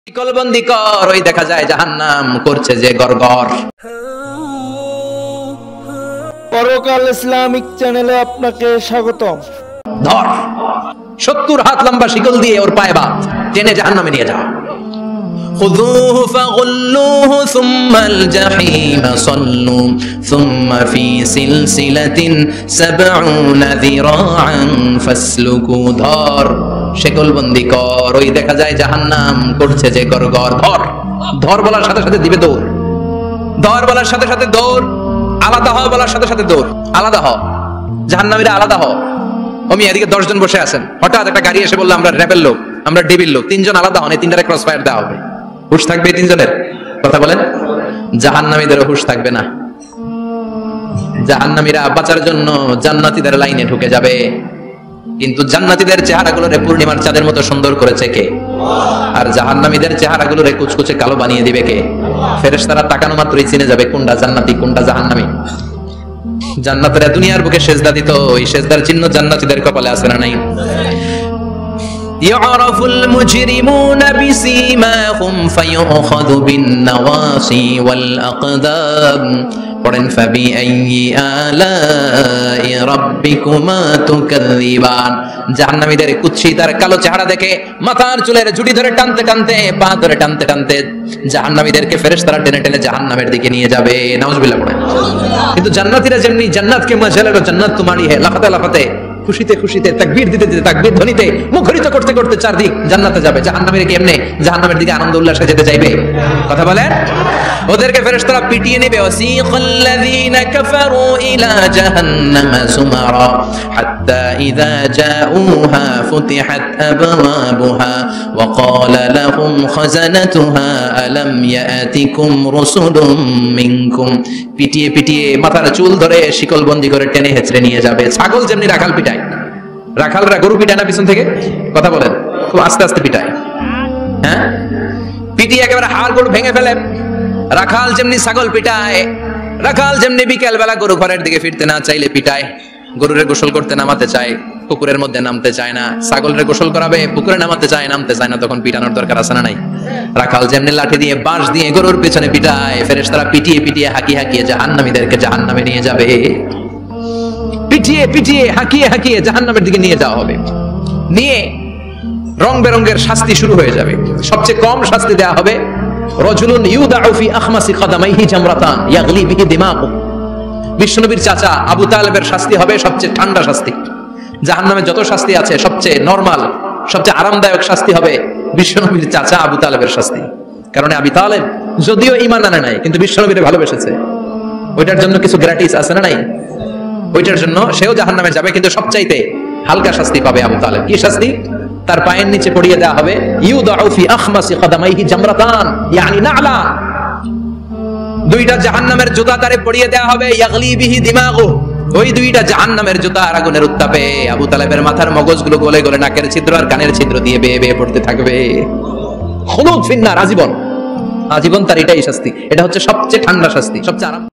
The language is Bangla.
কলবন্দি কর, ওই দেখা যায় জাহান্নাম করছে যে গরগর। পরকাল ইসলামিক চ্যানেলে আপনাকে স্বাগতম। ধর 70 হাত লম্বা শিকল দিয়ে ওর পায়ে বাঁধ, টেনে জাহান্নামে নিয়ে যাও। خذوه فغلوه ثم الجحيم صلوا ثم في سلسلة 70 ذراعا فاسلكوا। ধর শিকলবন্দি কর, ওই দেখা যায় জাহান্নাম করছে যে গরগর। ধর ধর বলার সাথে সাথে দিবে দৌড়, ধর বলার সাথে সাথে দৌড়, আলাদা হও বলার সাথে সাথে দৌড়। আলাদা হও, জাহান্নামীরা আলাদা হও। আমি এদিকে 10 জন বসে আছেন, হঠাৎ একটা গাড়ি এসে বললো আমরা র্যাবের লোক, আমরা ডিবির লোক, 3 জন আলাদা হন, এই 3টারে ক্রস ফায়ার দেওয়া হবে। হুশ থাকবে 3 জনের? কথা বলেন। জাহান্নামীদেরও হুশ থাকবে না। জাহান্নামীরা বাঁচার জন্য জান্নাতীদের লাইনে ঢুকে যাবে, কিন্তু জান্নাতীদের চেহারাগুলোরে পূর্ণিমার চাঁদের মতো সুন্দর করেছে কে? আর জাহান্নামীদের চেহারাগুলোরে কুচকুচে কালো বানিয়ে দিবে কে? ফেরেশতারা তাকানো মাত্রই চিনে যাবে কোনটা জান্নাতি কোনটা জাহান্নামী। জান্নাতীরা দুনিয়ার বুকে সেজদা দিত, ওই সেজদার চিহ্ন জান্নাতীদের কপালে আছে না নাই? يعرف المجرمون بسيماهم فيؤخذ بالنواصي والأقدام فبأي آلاء ربكما تكذبان। জাহান্নামীদের কুৎসিত আর কালো চেহারা দেখে মাথার চুলের ঝুঁটি ধরে টানতে টানতে, পা ধরে টানতে টানতে জাহান্নামীদেরকে ফেরেশতারা টেনে টেনে জাহান্নামের দিকে নিয়ে যাবে। নাউজুবিল্লাহ পড়েন। কিন্তু জান্নাতীরা যেমনি জান্নাতকে মজালের জান্নাত তোমারি হে, লাফাতে লাফাতে খুশিতে খুশিতে তাকবীর দিতে দিতে তাকবীর ধ্বনিতে মুখরিত করতে করতে চারদিক জান্নাতে যাবে। জাহান্নামীরা কি এমনি জাহান্নামের দিকে আনন্দ উল্লাসে যেতে চাইবে? কথা বলেন। ওদেরকে ফেরেশতারা পিটিয়ে নেবে। ওয়াসিকাল্লাযীনা কাফারু ইলা জাহান্নামা সুমারা হাত্তা ইযা জাউহা ফুতিহাত আবওয়াবুহা ওয়া ক্বালা লাহুম খাযানাতুহা আলাম ইয়াতিকুম রাসূলুম মিনকুম। পিটিয়ে পিটিয়ে মাথার চুল ধরে শিকলবন্দি করে টেনে হেঁচড়ে নিয়ে যাবে। ছাগল যেমনি রাখাল পিটায়, রাখালরা গরু পিটায় না পিছন থেকে? কথা বলেন। খুব আস্তে আস্তে পিটায়, হ্যাঁ, পিটিয়ে একেবারে হাড় গরু ভেঙে ফেলে। রাখাল যেমনি ছাগল পিটায়, রাখাল যেমনি বিকেল বেলা গরু ঘরের দিকে ফিরতে না চাইলে পিটায়। গরুরে গোসল করতে নামাতে চায়, পুকুরের মধ্যে নামতে চায় না। ছাগলরে গোসল করাবে, পুকুরে নামাতে চায়, নামতে চায় না, তখন পিটানোর দরকার আছে না নাই? রাখাল যেমনি লাঠি দিয়ে বাঁশ দিয়ে গরুর পেছনে পিটায়, ফেরেশতারা পিটিয়ে পিটিয়ে হাঁকিয়ে হাঁকিয়ে জাহান্নামীদেরকে জাহান্নামে নিয়ে যাবে। পিটিয়ে পিটিয়ে হাঁকিয়ে হাঁকিয়ে জাহান্নামের দিকে নিয়ে যাওয়া হবে। নিয়ে রং বেরঙের শাস্তি শুরু হয়ে যাবে। সবচেয়ে কম শাস্তি দেওয়া হবে রাজুলুন ইউদাউ ফি আখমাসি কদামাইহি জামরাতান ইয়াগলি বিহি দিমাগু। বিশ্বনবীর চাচা আবু তালেবের শাস্তি হবে সবচেয়ে ঠান্ডা শাস্তি। জাহান্নামে যত শাস্তি আছে সবচেয়ে নরমাল, সবচেয়ে আরামদায়ক শাস্তি হবে বিশ্বনবীর চাচা আবু তালেবের শাস্তি। কারণ আবু তালেব যদিও ঈমান আনে নাই, কিন্তু বিশ্বনবীরে ভালোবেসেছে। ওইটার জন্য কিছু গ্র্যাটিস আছে না নাই? ওইটার জন্য সেও জাহান্নামে যাবে, কিন্তু সবচাইতে হালকা শাস্তি পাবে আবু তালেব। কি শাস্তি? তার পায়ের নিচে পড়িয়ে দেওয়া হবে ইউদাউ ফি আখমাসি কদামাইহি জামরাতান ইয়ানি নালা। 2টা জাহান্নামের জুতা তারে পড়িয়ে দেওয়া হবে, ইয়াগলি বিহি দিমাগু। ওই 2টা জাহান্নামের জুতা আর আগুনের উত্তাপে আবু তালেবের মাথার মগজগুলো গলে গলে নাকের ছিদ্র আর কানের ছিদ্র দিয়ে বেয়ে বেয়ে পড়তে থাকবে। খুলুদ ফিন্নার, আজীবন, আজীবন তার এটাই শাস্তি। এটা হচ্ছে সবচেয়ে ঠান্ডা শাস্তি, সবচেয়ে আরাম।